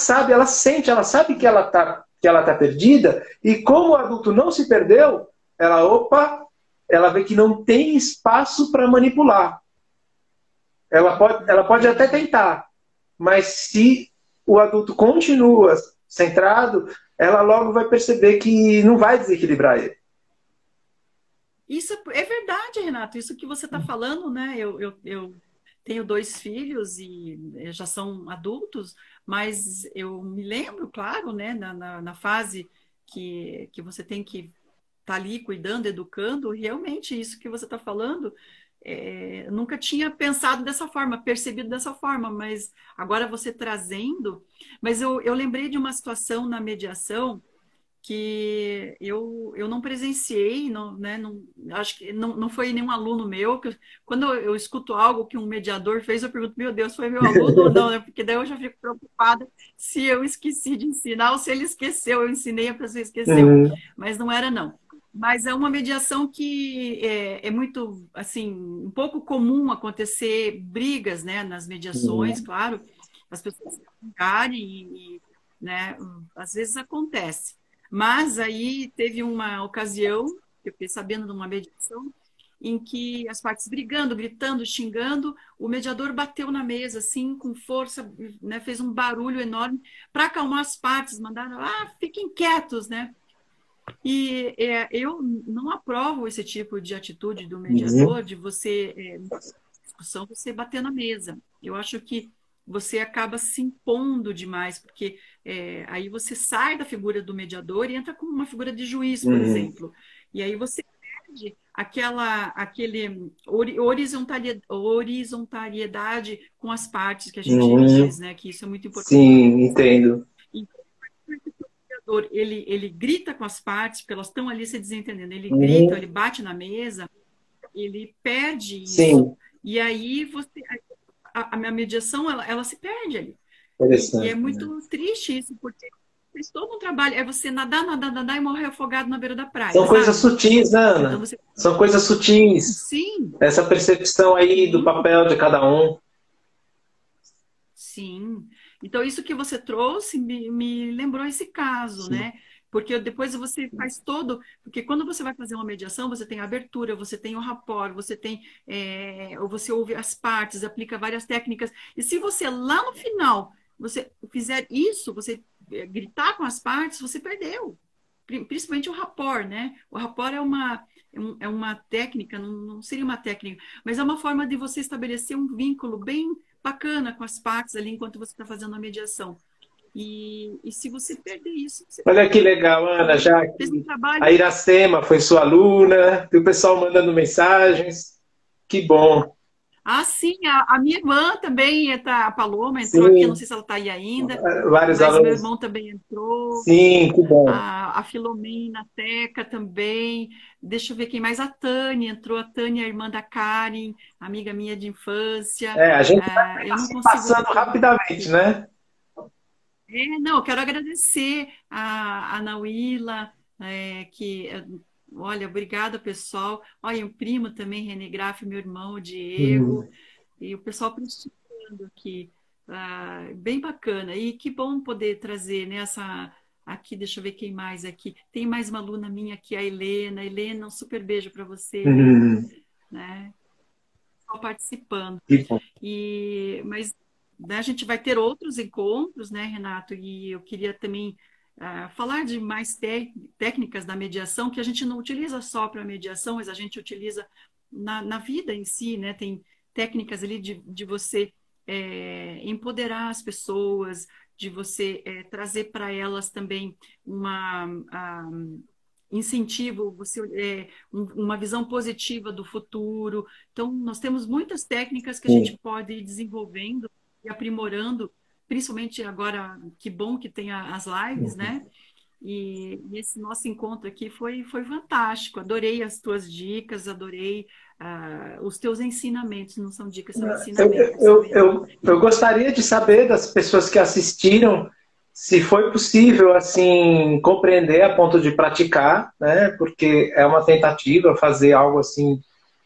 sente, ela sabe que ela tá perdida, e como o adulto não se perdeu, opa, ela vê que não tem espaço para manipular. Ela pode até Entendi. tentar, mas se o adulto continua centrado, ela logo vai perceber que não vai desequilibrar ele. Isso é verdade, Renato. Isso que você está falando, né? Eu tenho dois filhos e já são adultos, mas eu me lembro, claro, né, na fase que você tem que estar ali cuidando, educando, realmente isso que você está falando, eu nunca tinha pensado dessa forma, percebido dessa forma, mas agora você trazendo. Mas eu lembrei de uma situação na mediação que eu não presenciei, não, né, não, acho que não foi nenhum aluno meu. Quando eu escuto algo que um mediador fez, eu pergunto, meu Deus, foi meu aluno ou não, né? Porque daí eu já fico preocupada se eu esqueci de ensinar ou se ele esqueceu, eu ensinei, a pessoa esqueceu. Uhum. Mas não era, não. Mas é uma mediação que é muito, assim, um pouco comum acontecer brigas, né, nas mediações, Uhum. claro, as pessoas se brigarem né, às vezes acontece. Mas aí teve uma ocasião, eu fiquei sabendo de uma mediação, em que as partes brigando, gritando, xingando, o mediador bateu na mesa, assim, com força, né, fez um barulho enorme para acalmar as partes, mandaram, fiquem quietos, né? E eu não aprovo esse tipo de atitude do Uhum. mediador, de você, discussão, você bater na mesa. Eu acho que você acaba se impondo demais, porque aí você sai da figura do mediador e entra como uma figura de juiz, por Uhum. exemplo. E aí você perde aquele horizontariedade com as partes que a gente Uhum. diz, né? Que isso é muito importante. Sim, entendo. Então, o mediador, ele grita com as partes, porque elas estão ali se desentendendo. Ele grita, Uhum. ele bate na mesa, ele perde isso. Sim, E aí a minha mediação ela se perde ali. E é interessante, né? muito triste isso, porque fez todo um trabalho. É você nadar, nadar, nadar e morrer afogado na beira da praia, São coisas sabe? sutis, né, Então Ana? você. São coisas sutis. Sim, Essa percepção aí do sim, papel de cada um. sim. Então, isso que você trouxe me lembrou esse caso, Sim. né? Porque depois você faz todo. Porque quando você vai fazer uma mediação, você tem a abertura, você tem o rapport, você tem. Ou você ouve as partes, aplica várias técnicas. E se você lá no final você fizer isso, você gritar com as partes, você perdeu. Principalmente o rapport, né? O rapport é uma técnica, não seria uma técnica, mas é uma forma de você estabelecer um vínculo bem bacana com as partes ali enquanto você está fazendo a mediação. E se você perder isso, você Olha que perdeu. legal, Ana, Você já fez um que a trabalho. Iracema foi sua aluna, e o pessoal mandando mensagens. Que bom. Ah, sim, a minha irmã também, a Paloma, entrou aqui, não Sim, sei se ela está aí ainda, vários mas meu alunos. irmão também entrou. Sim, que bom. A Filomena, a Teca também. Deixa eu ver quem mais. A Tânia entrou. A Tânia, a irmã da Karen, amiga minha de infância. É, a gente Eu vai não se consigo ver passando todo mundo rapidamente, aqui. né? Não, eu quero agradecer a Nauíla, que, olha, obrigada, pessoal. Olha, o primo também, René Graff, meu irmão, o Hum. Diego, e o pessoal prestigiando aqui. Bem bacana. E que bom poder trazer, né, aqui, deixa eu ver quem mais aqui. Tem mais uma aluna minha aqui, a Helena. Helena, um super beijo para você, Helena, Hum. né? Só participando. Que bom. Mas né, a gente vai ter outros encontros, né, Renato? E eu queria também falar de mais técnicas da mediação, que a gente não utiliza só para mediação, mas a gente utiliza na vida em si, né? Tem técnicas ali de você empoderar as pessoas, de você trazer para elas também uma incentivo, uma visão positiva do futuro. Então, nós temos muitas técnicas que a gente Sim. pode ir desenvolvendo e aprimorando, principalmente agora, que bom que tem as lives, né? E esse nosso encontro aqui foi fantástico. Adorei as tuas dicas, adorei os teus ensinamentos. Não são dicas, são Eu, ensinamentos, eu, sabe, Renato? eu, eu gostaria de saber das pessoas que assistiram se foi possível assim compreender a ponto de praticar, né? Porque é uma tentativa fazer algo assim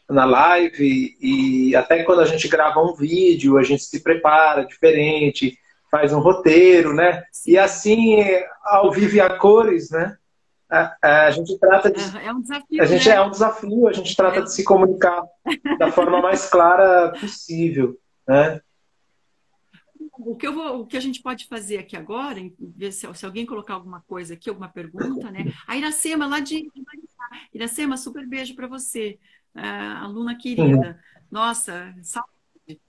na live e até quando a gente grava um vídeo a gente se prepara diferente, faz um roteiro, né? E Sim, assim ao vivo e a cores, né? A gente trata de, é um a desafio, gente é né? um desafio, a gente trata É, de se comunicar da forma mais clara possível, né? o que a gente pode fazer aqui agora, ver se alguém colocar alguma coisa aqui, alguma pergunta, né? A Iracema, lá de Maricá. Iracema, super beijo para você, aluna Uhum. querida. Nossa, saúde.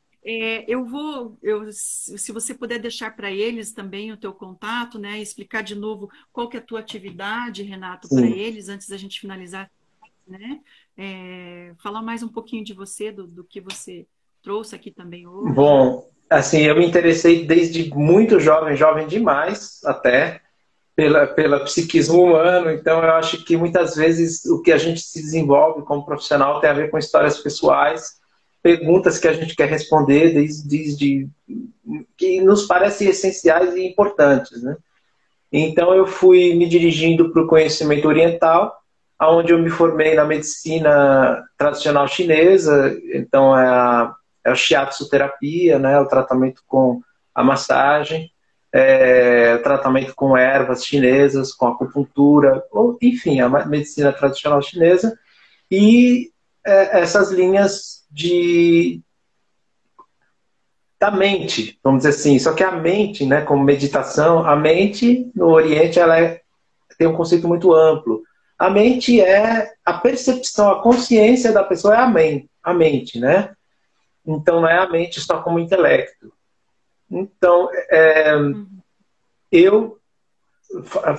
Se você puder deixar para eles também o teu contato, né? Explicar de novo qual que é a tua atividade, Renato, para Sim. eles, antes da gente finalizar, né? Falar mais um pouquinho de você, do que você trouxe aqui também hoje. Bom, assim, eu me interessei desde muito jovem, jovem demais até, pela psiquismo humano. Então, eu acho que muitas vezes o que a gente se desenvolve como profissional tem a ver com histórias pessoais, perguntas que a gente quer responder, desde que nos parecem essenciais e importantes, né? Então, eu fui me dirigindo para o conhecimento oriental, onde eu me formei na medicina tradicional chinesa. Então, é a shiatsu terapia, né? O tratamento com a massagem, o tratamento com ervas chinesas, com acupuntura, ou, enfim, a medicina tradicional chinesa. E essas linhas da mente, vamos dizer assim. Só que a mente, né, como meditação, a mente no Oriente tem um conceito muito amplo. A mente é a percepção, a consciência da pessoa é a mente, né? Então não é a mente só como intelecto. Então eu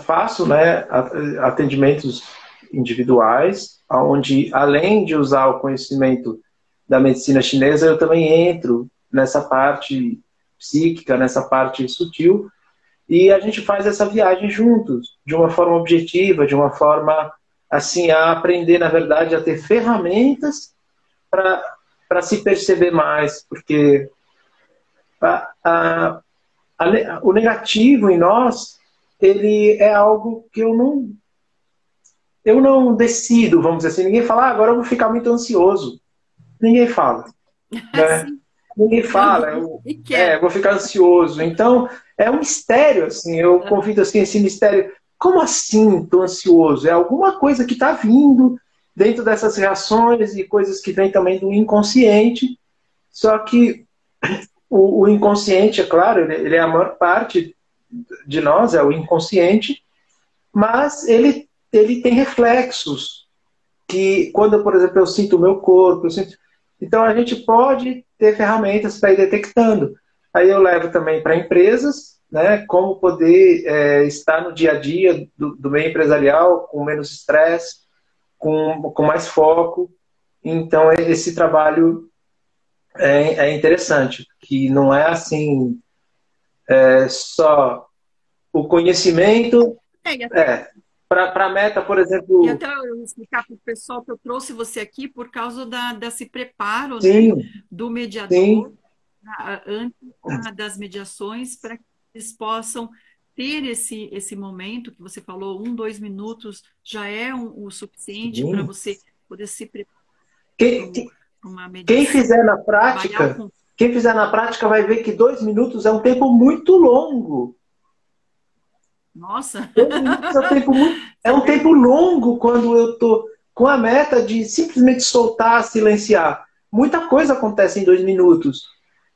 faço, né, atendimentos individuais, onde além de usar o conhecimento da medicina chinesa, eu também entro nessa parte psíquica, nessa parte sutil, e a gente faz essa viagem juntos, de uma forma objetiva, de uma forma assim a aprender, na verdade, a ter ferramentas para se perceber mais, porque a, a, o negativo em nós, ele é algo que eu não decido, vamos dizer assim. Ninguém fala, agora eu vou ficar muito ansioso. Ninguém fala, né? Assim, Ninguém eu fala, não e quero. vou ficar ansioso. Então, é um mistério, assim. Eu convido assim, esse mistério. Como assim estou ansioso? É alguma coisa que está vindo dentro dessas reações e coisas que vêm também do inconsciente. Só que o inconsciente, é claro, ele é a maior parte de nós, é o inconsciente, mas ele tem reflexos que, quando, por exemplo, eu sinto o meu corpo, então a gente pode ter ferramentas para ir detectando. Aí eu levo também para empresas, né, como poder estar no dia a dia do meio empresarial com menos estresse, com mais foco. Então esse trabalho é interessante, que não é assim só o conhecimento. E até, Para a meta, por e exemplo, até eu explicar para o pessoal que eu trouxe você aqui por causa desse preparo, né, sim, do mediador, sim, antes das mediações, para que eles possam ter esse momento que você falou, 1, 2 minutos já é o suficiente para sim. você poder se preparar para Quem, uma quem fizer mediação, na trabalhar o prática, quem fizer na prática vai ver que 2 minutos é um tempo muito longo. Nossa, 2 minutos é você um vê, tempo longo quando eu estou com a meta de simplesmente soltar, silenciar. Muita coisa acontece em 2 minutos.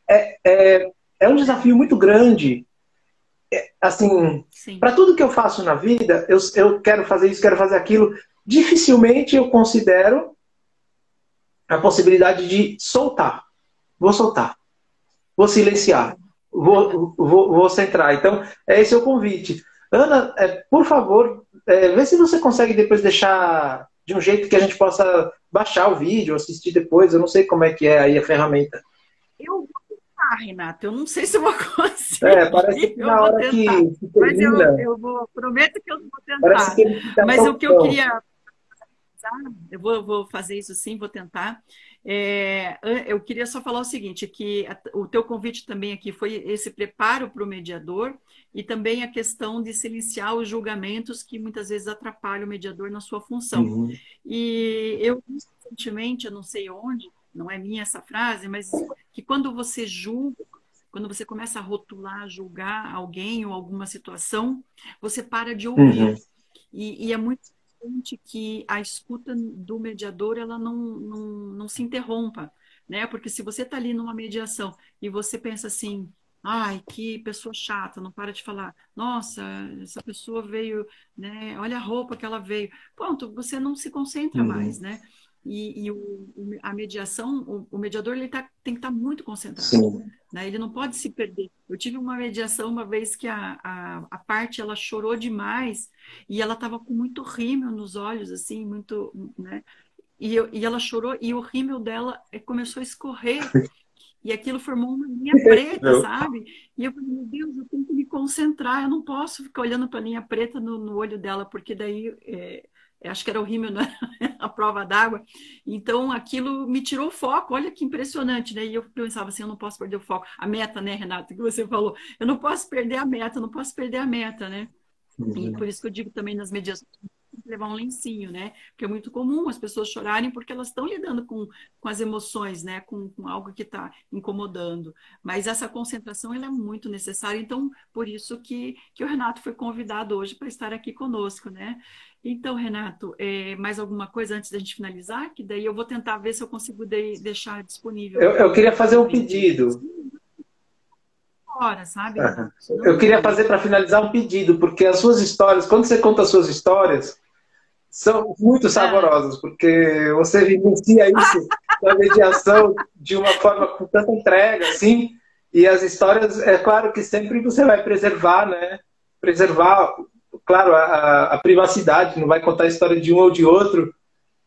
É um desafio muito grande. Assim, sim. para tudo que eu faço na vida, eu quero fazer isso, quero fazer aquilo. Dificilmente eu considero a possibilidade de soltar. Vou soltar, vou silenciar, vou centrar. Então, esse é o convite. Ana, por favor, vê se você consegue depois deixar de um jeito que a gente possa baixar o vídeo, assistir depois. Eu não sei como é que é aí a ferramenta. Eu vou tentar, Renata. Eu não sei se eu vou conseguir, Parece que eu na vou hora tentar. que Mas termina, eu vou, prometo que eu vou parece tentar. que ele fica Mas o que eu pronto. queria, eu vou fazer isso sim, vou tentar. Eu queria só falar o seguinte, que o teu convite também aqui foi esse preparo para o mediador e também a questão de silenciar os julgamentos que muitas vezes atrapalham o mediador na sua função. Uhum. E eu recentemente, eu não sei onde, não é minha essa frase, mas que quando você julga, quando você começa a rotular, julgar alguém ou alguma situação, você para de ouvir. Uhum. E é muito importante que a escuta do mediador ela não se interrompa, né? Porque se você está ali numa mediação e você pensa assim, ai, que pessoa chata, não para de falar, nossa, essa pessoa veio, né? Olha a roupa que ela veio. Pronto, você não se concentra mais, Uhum. né? E a mediação, o mediador ele tem que estar muito concentrado, Sim. né? Ele não pode se perder. Eu tive uma mediação uma vez que a parte ela chorou demais e ela estava com muito rímel nos olhos, assim, muito, né? E ela chorou e o rímel dela começou a escorrer. E aquilo formou uma linha preta, sabe? E eu falei, meu Deus, eu tenho que me concentrar, eu não posso ficar olhando para a linha preta no olho dela, porque daí, acho que era o rímel, né? A prova d'água. Então, aquilo me tirou o foco, olha que impressionante, né? E eu pensava assim, eu não posso perder o foco. A meta, né, Renata, que você falou, eu não posso perder a meta, eu não posso perder a meta, né? E por isso que eu digo também nas mediações, tem que levar um lencinho, né? Porque é muito comum as pessoas chorarem porque elas estão lidando com as emoções, né? Com algo que está incomodando. Mas essa concentração ela é muito necessária. Então, por isso que o Renato foi convidado hoje para estar aqui conosco, né? Então, Renato, mais alguma coisa antes da gente finalizar? Que daí eu vou tentar ver se eu consigo deixar disponível Eu queria fazer um também. pedido. Hora, sabe, Renato? Senão Eu queria fazer para finalizar um pedido, porque as suas histórias, quando você conta as suas histórias, são muito saborosas, porque você vivencia isso na mediação de uma forma com tanta entrega, assim, e as histórias, é claro que sempre você vai preservar, né? Preservar, claro, a privacidade, não vai contar a história de um ou de outro,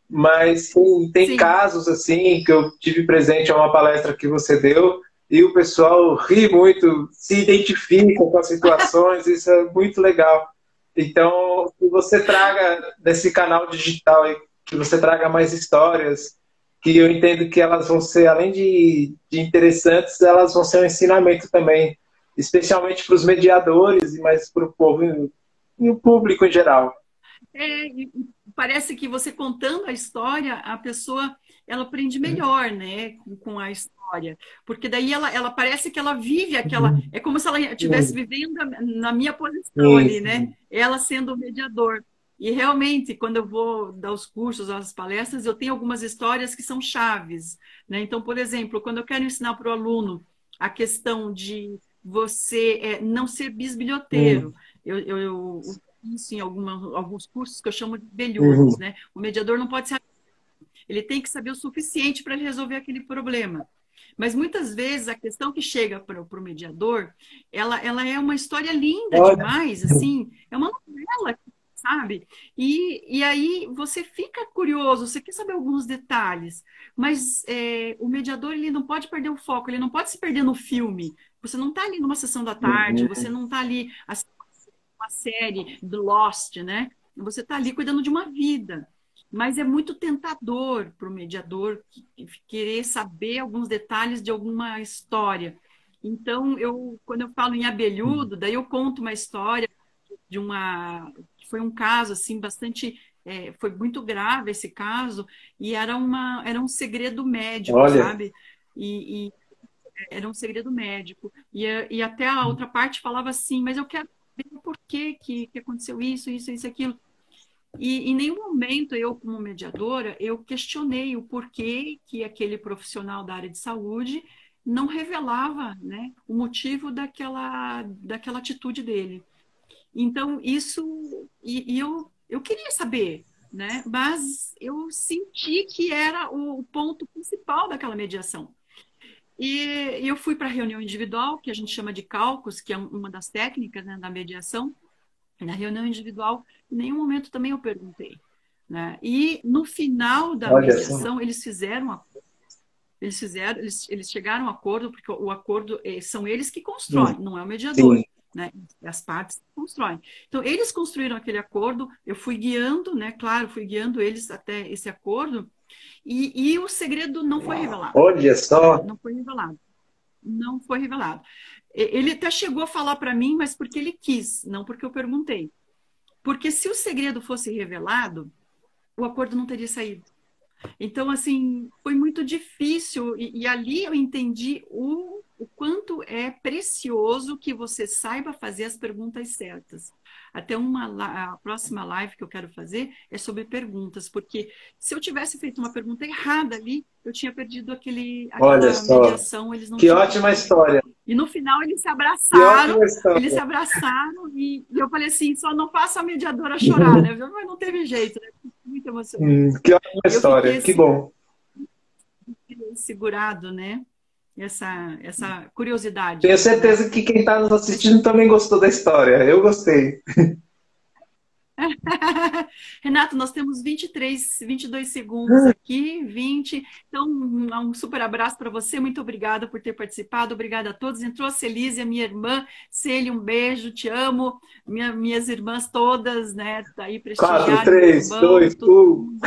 mas tem casos, assim, que eu tive presente a uma palestra que você deu, e o pessoal ri muito, se identifica com as situações, isso é muito legal. Então, que você traga nesse canal digital, que você traga mais histórias, que eu entendo que elas vão ser, além de interessantes, elas vão ser um ensinamento também, especialmente para os mediadores, mas para o povo e o público em geral. E parece que você contando a história, a pessoa ela aprende melhor, né, com a história, porque daí ela parece que ela vive aquela, é como se ela estivesse vivendo na minha posição ali, né, ela sendo o mediador. E realmente, quando eu vou dar os cursos, as palestras, eu tenho algumas histórias que são chaves, né? Então, por exemplo, quando eu quero ensinar para o aluno a questão de você não ser bisbilhoteiro, eu isso em alguns cursos que eu chamo de abelhudos, né? O mediador não pode ser, ele tem que saber o suficiente para resolver aquele problema. Mas muitas vezes a questão que chega para o mediador, ela é uma história linda demais, assim, é uma novela, sabe? E aí você fica curioso, você quer saber alguns detalhes, mas o mediador ele não pode perder o foco, ele não pode se perder no filme. Você não está ali numa sessão da tarde, você não está ali uma série do Lost, né? Você está ali cuidando de uma vida. Mas é muito tentador para o mediador querer saber alguns detalhes de alguma história. Então, quando eu falo em abelhudo, daí eu conto uma história de que foi um caso assim bastante, foi muito grave esse caso e era um segredo médico, Olha. sabe? E era um segredo médico. E até a outra parte falava assim, mas eu quero ver por que aconteceu isso, aquilo. E em nenhum momento eu, como mediadora, eu questionei o porquê que aquele profissional da área de saúde não revelava, né, o motivo daquela atitude dele. Então, isso... eu queria saber, né, mas eu senti que era o ponto principal daquela mediação. E eu fui para a reunião individual, que a gente chama de cálculos, que é uma das técnicas, né, da mediação. Na reunião individual, em nenhum momento também eu perguntei, né? E no final da mediação, eles fizeram eles chegaram a um acordo, porque o acordo são eles que constroem, não é o mediador, né? As partes constroem. Então, eles construíram aquele acordo, eu fui guiando, né? Claro, fui guiando eles até esse acordo, e o segredo não foi revelado. Olha só! Não foi revelado. Não foi revelado. Ele até chegou a falar para mim, mas porque ele quis, não porque eu perguntei. Porque se o segredo fosse revelado, o acordo não teria saído. Então, assim, foi muito difícil. E ali eu entendi o quanto é precioso que você saiba fazer as perguntas certas. Até a próxima live que eu quero fazer é sobre perguntas, porque se eu tivesse feito uma pergunta errada ali, eu tinha perdido aquela mediação. Eles não que ótima história! E no final eles se abraçaram, e eu falei assim, só não faça a mediadora chorar, né? Mas não teve jeito, né? Muito emocionante. Que ótima história, que bom. Segurado, né? Essa curiosidade. Tenho certeza que quem está nos assistindo também gostou da história. Eu gostei. Renato, nós temos 22 segundos aqui, 20. Então, um super abraço para você. Muito obrigada por ter participado. Obrigada a todos. Entrou a Celise, a minha irmã. Celi, um beijo, te amo. Minhas irmãs todas, né? Tá aí 4, prestigiaram. Muito 3, bom. 2, 1.